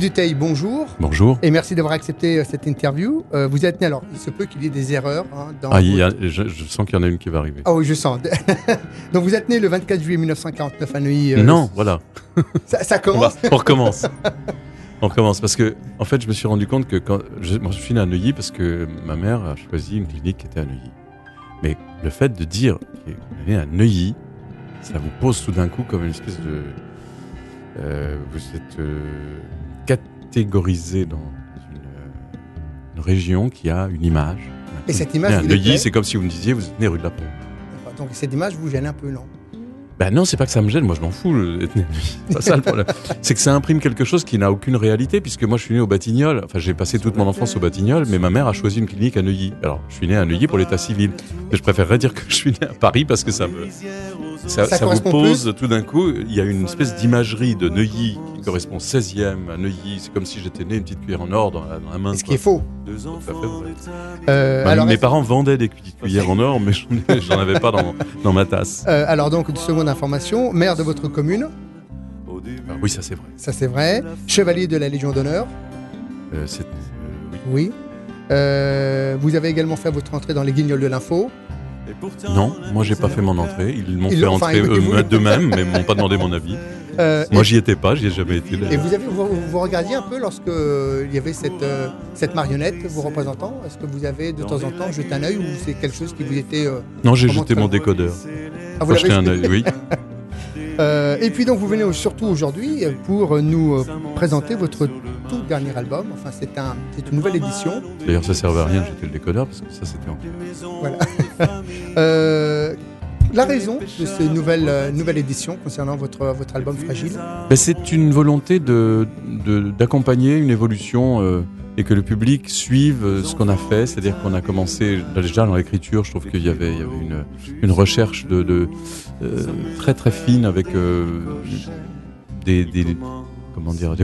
Dutheil, bonjour. Bonjour. Et merci d'avoir accepté cette interview. Vous êtes né, alors il se peut qu'il y ait des erreurs. Dans je sens qu'il y en a une qui va arriver. Ah oui, je sens. Donc vous êtes né le 24 juillet 1949 à Neuilly. Non, voilà. Ça commence. On recommence. On recommence parce que, en fait, je me suis rendu compte que quand je suis né à Neuilly parce que ma mère a choisi une clinique qui était à Neuilly. Mais le fait de dire qu'il est né à Neuilly, ça vous pose tout d'un coup comme une espèce de... vous êtes catégorisé dans une région qui a une image. Et cette image, à Neuilly, c'est comme si vous me disiez vous êtes né rue de la Pompe. Donc cette image vous gêne un peu, non? Ben non, c'est pas que ça me gêne, moi je m'en fous d'être né à Neuilly. C'est pas ça le problème. C'est que ça imprime quelque chose qui n'a aucune réalité, puisque moi je suis né au Batignolles. Enfin, j'ai passé toute mon enfance au Batignolles, mais ma mère a choisi une clinique à Neuilly. Alors, je suis né à Neuilly pour l'état civil. Mais je préférerais dire que je suis né à Paris parce que ça vous pose plus. Tout d'un coup, il y a une espèce d'imagerie de Neuilly qui correspond 16e à Neuilly. C'est comme si j'étais né une petite cuillère en or dans la main. Ce qui est faux. Tout à fait vrai. Mes parents vendaient des cuillères en or, mais j'en avais pas dans ma tasse. Alors donc, une seconde information, maire de votre commune. Oui, ça c'est vrai. Ça c'est vrai. Chevalier de la Légion d'honneur. Oui. Vous avez également fait votre entrée dans les Guignols de l'info. Non, moi j'ai pas fait mon entrée. Ils m'ont fait entrer d'eux-mêmes, mais m'ont pas demandé mon avis. Moi j'y étais pas, j'y ai jamais été. Et vous regardiez un peu lorsque il y avait cette marionnette vous représentant. Est-ce que vous avez de temps en temps jeté un œil ou c'est quelque chose qui vous était Non, j'ai jeté mon décodeur. Ah, vous jeté un œil, oui. Et puis donc vous venez surtout aujourd'hui pour nous présenter votre tout dernier album. Enfin c'est une nouvelle édition. D'ailleurs ça servait à rien de jeter le décodeur parce que ça c'était en clair. Voilà. La raison de cette nouvelle édition concernant votre album Fragile? C'est une volonté d'accompagner une évolution et que le public suive ce qu'on a fait. C'est-à-dire qu'on a commencé déjà dans l'écriture, je trouve qu'il y avait une recherche de très très fine avec des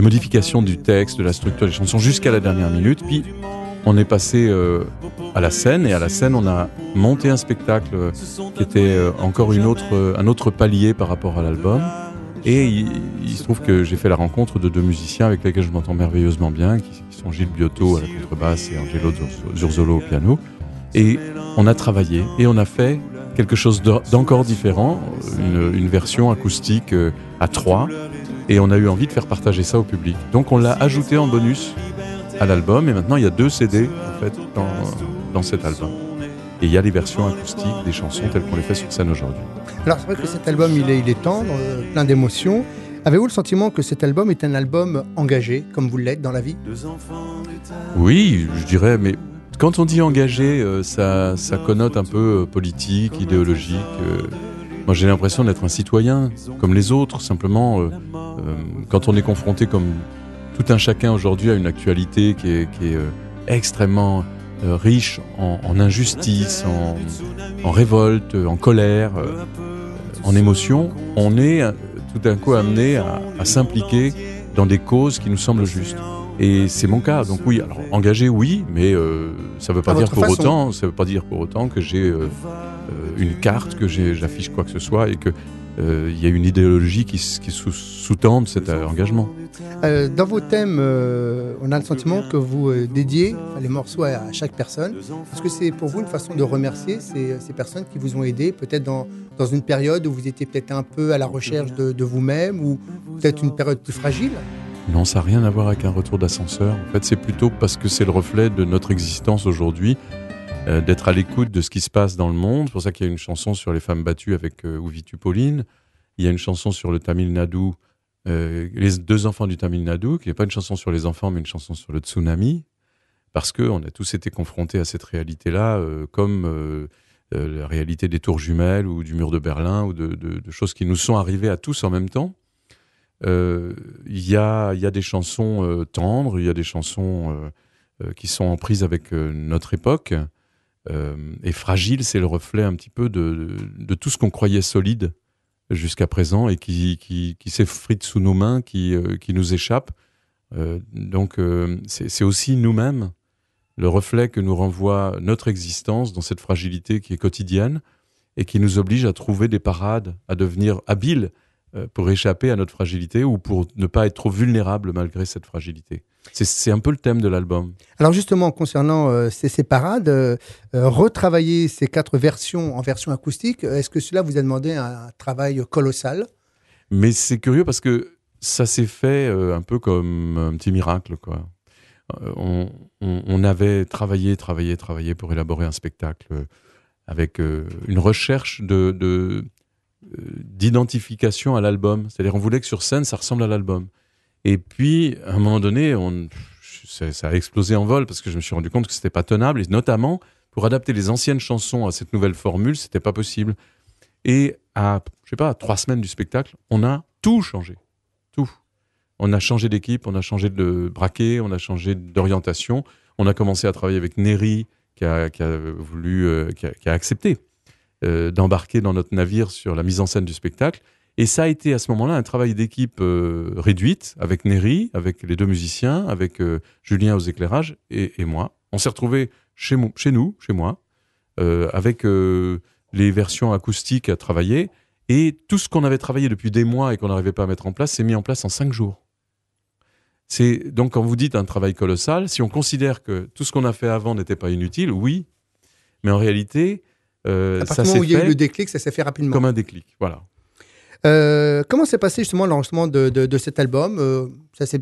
modifications du texte, de la structure des chansons jusqu'à la dernière minute. Puis on est passé à la scène et à la scène on a monté un spectacle qui était encore un autre palier par rapport à l'album. Et il se trouve que j'ai fait la rencontre de deux musiciens avec lesquels je m'entends merveilleusement bien, qui sont Gilles Biotto à la contrebasse et Angelo Zurzolo au piano. Et on a travaillé et on a fait quelque chose d'encore différent, une version acoustique à 3. Et on a eu envie de faire partager ça au public. Donc on l'a ajouté en bonus à l'album et maintenant il y a 2 CD en fait dans cet album. Et il y a les versions acoustiques des chansons telles qu'on les fait sur scène aujourd'hui. Alors c'est vrai que cet album il est tendre, plein d'émotions. Avez-vous le sentiment que cet album est un album engagé, comme vous l'êtes dans la vie? Oui, je dirais, mais quand on dit engagé, ça connote un peu politique, idéologique. Moi j'ai l'impression d'être un citoyen, comme les autres, simplement quand on est confronté comme tout un chacun aujourd'hui à une actualité qui est extrêmement riche en injustice, en révolte, en colère, en émotion, on est tout d'un coup amené à s'impliquer dans des causes qui nous semblent justes. Et c'est mon cas. Donc oui, alors engagé, oui, mais ça veut pas dire pour autant que j'ai une carte, que j'affiche quoi que ce soit et que il y a une idéologie qui sous-tend cet engagement. Dans vos thèmes, on a le sentiment que vous dédiez les morceaux à chaque personne. Est-ce que c'est pour vous une façon de remercier ces personnes qui vous ont aidé, peut-être dans une période où vous étiez peut-être un peu à la recherche de vous-même ou peut-être une période plus fragile? Non, ça n'a rien à voir avec un retour d'ascenseur. En fait, c'est plutôt parce que c'est le reflet de notre existence aujourd'hui, d'être à l'écoute de ce qui se passe dans le monde. C'est pour ça qu'il y a une chanson sur les femmes battues avec Ouvi Tupoline. Il y a une chanson sur le Tamil Nadu, les 2 enfants du Tamil Nadu, qui n'est pas une chanson sur les enfants, mais une chanson sur le tsunami, parce qu'on a tous été confrontés à cette réalité-là, comme la réalité des tours jumelles ou du mur de Berlin, ou de choses qui nous sont arrivées à tous en même temps. Il y a des chansons tendres, il y a des chansons qui sont en prise avec notre époque. Et Fragile, c'est le reflet un petit peu de tout ce qu'on croyait solide jusqu'à présent et qui s'effrite sous nos mains, qui nous échappe. Donc c'est aussi nous-mêmes le reflet que nous renvoie notre existence dans cette fragilité qui est quotidienne et qui nous oblige à trouver des parades, à devenir habiles pour échapper à notre fragilité ou pour ne pas être trop vulnérable malgré cette fragilité. C'est un peu le thème de l'album. Alors justement, concernant ces parades, retravailler ces 4 versions en version acoustique, est-ce que cela vous a demandé un travail colossal? Mais c'est curieux parce que ça s'est fait un peu comme un petit miracle, quoi. On avait travaillé pour élaborer un spectacle avec une recherche d'identification à l'album. C'est-à-dire, on voulait que sur scène, ça ressemble à l'album. Et puis, à un moment donné, ça a explosé en vol parce que je me suis rendu compte que c'était pas tenable, et notamment pour adapter les anciennes chansons à cette nouvelle formule, c'était pas possible. Et à 3 semaines du spectacle, on a tout changé. Tout. On a changé d'équipe, on a changé de braquet, on a changé d'orientation. On a commencé à travailler avec Néry, qui a accepté d'embarquer dans notre navire sur la mise en scène du spectacle. Et ça a été à ce moment-là un travail d'équipe réduite, avec Néry, avec les 2 musiciens, avec Julien aux éclairages et moi. On s'est retrouvés chez moi, avec les versions acoustiques à travailler. Et tout ce qu'on avait travaillé depuis des mois et qu'on n'arrivait pas à mettre en place s'est mis en place en 5 jours. C'est donc, quand vous dites un travail colossal, si on considère que tout ce qu'on a fait avant n'était pas inutile, oui, mais en réalité, à partir du moment où il y a eu le déclic, ça s'est fait rapidement. Comme un déclic, voilà. Comment s'est passé justement l'enregistrement de cet album?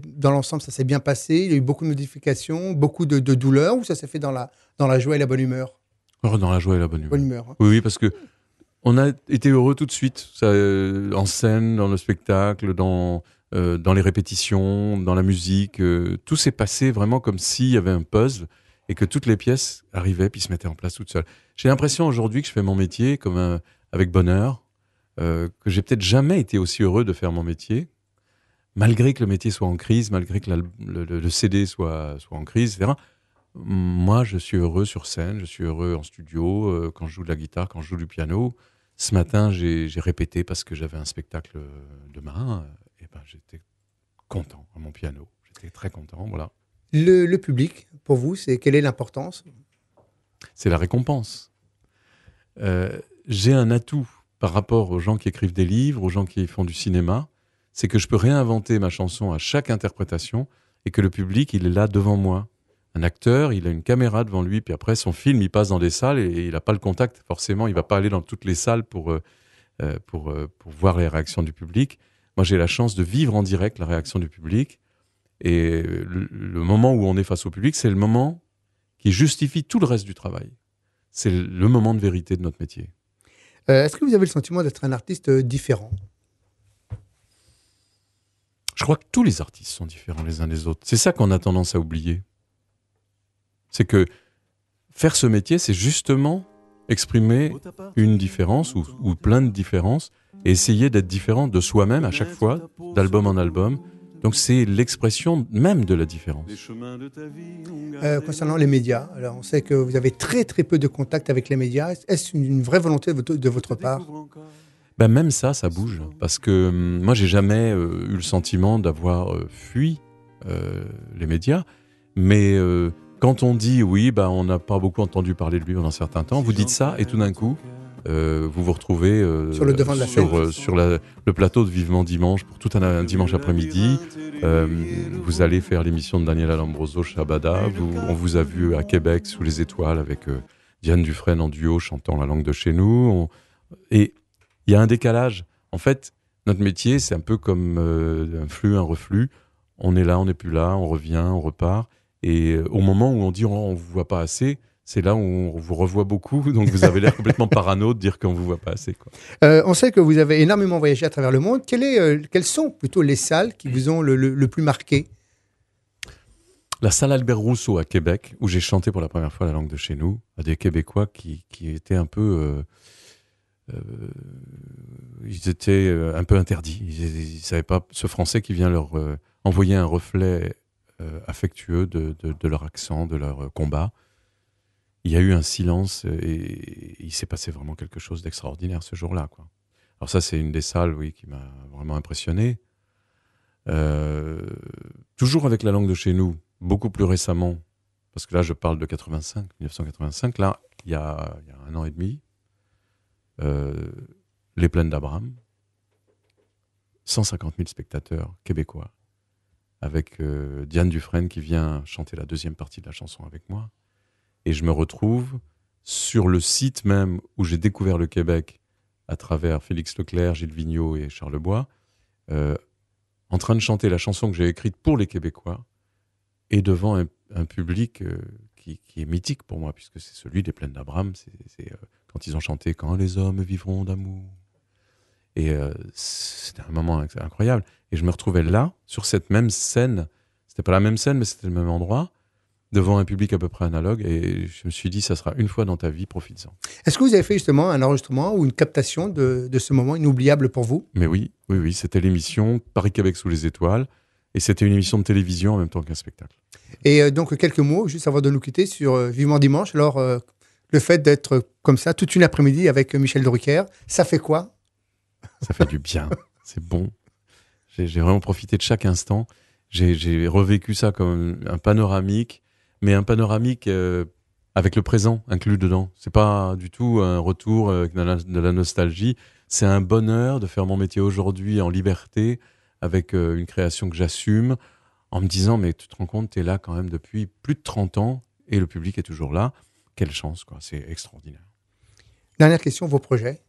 Dans l'ensemble, ça s'est bien passé? Il y a eu beaucoup de modifications, beaucoup de douleurs, ou ça s'est fait dans la joie et la bonne humeur? Dans la joie et la bonne humeur. Bonne humeur, hein. Oui, parce que on a été heureux tout de suite, en scène, dans le spectacle, dans les répétitions, dans la musique. Tout s'est passé vraiment comme s'il y avait un puzzle et que toutes les pièces arrivaient puis se mettaient en place toutes seules. J'ai l'impression aujourd'hui que je fais mon métier avec bonheur, que j'ai peut-être jamais été aussi heureux de faire mon métier, malgré que le métier soit en crise, malgré que le CD soit en crise, etc. Moi, je suis heureux sur scène, je suis heureux en studio, quand je joue de la guitare, quand je joue du piano. Ce matin, j'ai répété parce que j'avais un spectacle demain, et ben j'étais content à mon piano. J'étais très content, voilà. Le public, pour vous, quelle est l'importance? C'est la récompense. J'ai un atout par rapport aux gens qui écrivent des livres, aux gens qui font du cinéma, c'est que je peux réinventer ma chanson à chaque interprétation et que le public, il est là devant moi. Un acteur, il a une caméra devant lui, puis après, son film, il passe dans des salles et il n'a pas le contact, forcément, il ne va pas aller dans toutes les salles pour voir les réactions du public. Moi, j'ai la chance de vivre en direct la réaction du public, et le moment où on est face au public, c'est le moment qui justifie tout le reste du travail. C'est le moment de vérité de notre métier. Est-ce que vous avez le sentiment d'être un artiste différent? Je crois que tous les artistes sont différents les uns des autres. C'est ça qu'on a tendance à oublier. C'est que faire ce métier, c'est justement exprimer une différence ou plein de différences et essayer d'être différent de soi-même à chaque fois, d'album en album. Donc c'est l'expression même de la différence. Concernant les médias, alors on sait que vous avez très très peu de contact avec les médias. Est-ce une vraie volonté de votre part? Ben même ça bouge. Parce que moi, j'ai jamais eu le sentiment d'avoir fui les médias. Mais quand on dit oui, on n'a pas beaucoup entendu parler de lui pendant un certain temps, vous dites ça et tout d'un coup, vous vous retrouvez sur le devant de la scène, sur le plateau de Vivement Dimanche pour tout un dimanche après-midi. Vous allez faire l'émission de Daniel Alambroso Shabada. On vous a vu à Québec sous les étoiles avec Diane Dufresne en duo chantant la langue de chez nous. Et il y a un décalage. En fait, notre métier, c'est un peu comme un flux, un reflux. On est là, on n'est plus là, on revient, on repart. Et au moment où on dit on vous voit pas assez, c'est là où on vous revoit beaucoup. Donc vous avez l'air complètement parano de dire qu'on vous voit pas assez, quoi. On sait que vous avez énormément voyagé à travers le monde. Quelles sont plutôt les salles qui vous ont le plus marqué? La salle Albert Rousseau à Québec, où j'ai chanté pour la première fois la langue de chez nous, à des Québécois qui étaient un peu... ils étaient un peu interdits. Ils savaient pas, ce français qui vient leur envoyer un reflet affectueux de leur accent, de leur combat. Il y a eu un silence et il s'est passé vraiment quelque chose d'extraordinaire ce jour-là, quoi. Alors ça, c'est une des salles, oui, qui m'a vraiment impressionné. Toujours avec la langue de chez nous, beaucoup plus récemment, parce que là, je parle de 1985, là, il y a 1 an et demi, Les Plaines d'Abraham, 150 000 spectateurs québécois, avec Diane Dufresne qui vient chanter la deuxième partie de la chanson avec moi. Et je me retrouve sur le site même où j'ai découvert le Québec à travers Félix Leclerc, Gilles Vigneault et Charles Bois, en train de chanter la chanson que j'ai écrite pour les Québécois et devant un public qui est mythique pour moi, puisque c'est celui des Plaines d'Abraham. C'est quand ils ont chanté « Quand les hommes vivront d'amour ». Et c'était un moment incroyable. Et je me retrouvais là, sur cette même scène. C'était pas la même scène, mais c'était le même endroit, devant un public à peu près analogue. Et je me suis dit, ça sera une fois dans ta vie, profites-en. Est-ce que vous avez fait justement un enregistrement ou une captation de ce moment inoubliable pour vous? Mais oui, c'était l'émission Paris-Québec sous les étoiles. Et c'était une émission de télévision en même temps qu'un spectacle. Et donc, quelques mots, juste avant de nous quitter, sur Vivement Dimanche. Alors, le fait d'être comme ça toute une après-midi avec Michel Drucker, ça fait quoi? Ça fait du bien, c'est bon. J'ai vraiment profité de chaque instant. J'ai revécu ça comme un panoramique, mais un panoramique avec le présent inclus dedans. C'est pas du tout un retour de la nostalgie. C'est un bonheur de faire mon métier aujourd'hui en liberté, avec une création que j'assume, en me disant, mais tu te rends compte, t'es là quand même depuis plus de 30 ans et le public est toujours là. Quelle chance, quoi. C'est extraordinaire. Dernière question, vos projets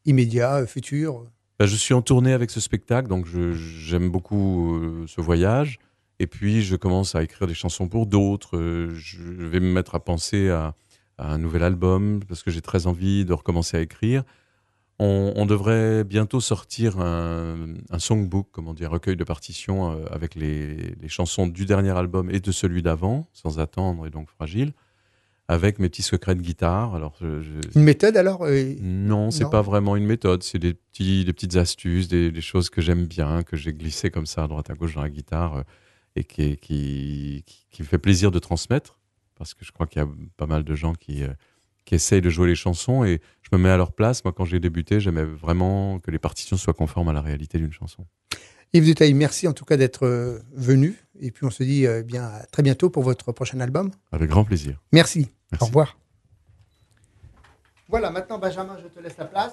immédiats, futurs? Je suis en tournée avec ce spectacle, donc j'aime beaucoup ce voyage. Et puis, je commence à écrire des chansons pour d'autres. Je vais me mettre à penser à un nouvel album, parce que j'ai très envie de recommencer à écrire. On devrait bientôt sortir un songbook, comme on dit, un recueil de partitions avec les chansons du dernier album et de celui d'avant, Sans attendre et donc Fragile, avec mes petits secrets de guitare. Alors, Une méthode alors? Non, c'est pas vraiment une méthode. C'est des petites astuces, des choses que j'aime bien, que j'ai glissées comme ça à droite à gauche dans la guitare et qui me fait plaisir de transmettre, parce que je crois qu'il y a pas mal de gens qui essayent de jouer les chansons et je me mets à leur place. Moi, quand j'ai débuté, j'aimais vraiment que les partitions soient conformes à la réalité d'une chanson. Yves Dutheil, merci en tout cas d'être venu. Et puis on se dit bien à très bientôt pour votre prochain album. Avec grand plaisir. Merci. Merci. Au revoir. Voilà, maintenant Benjamin, je te laisse la place.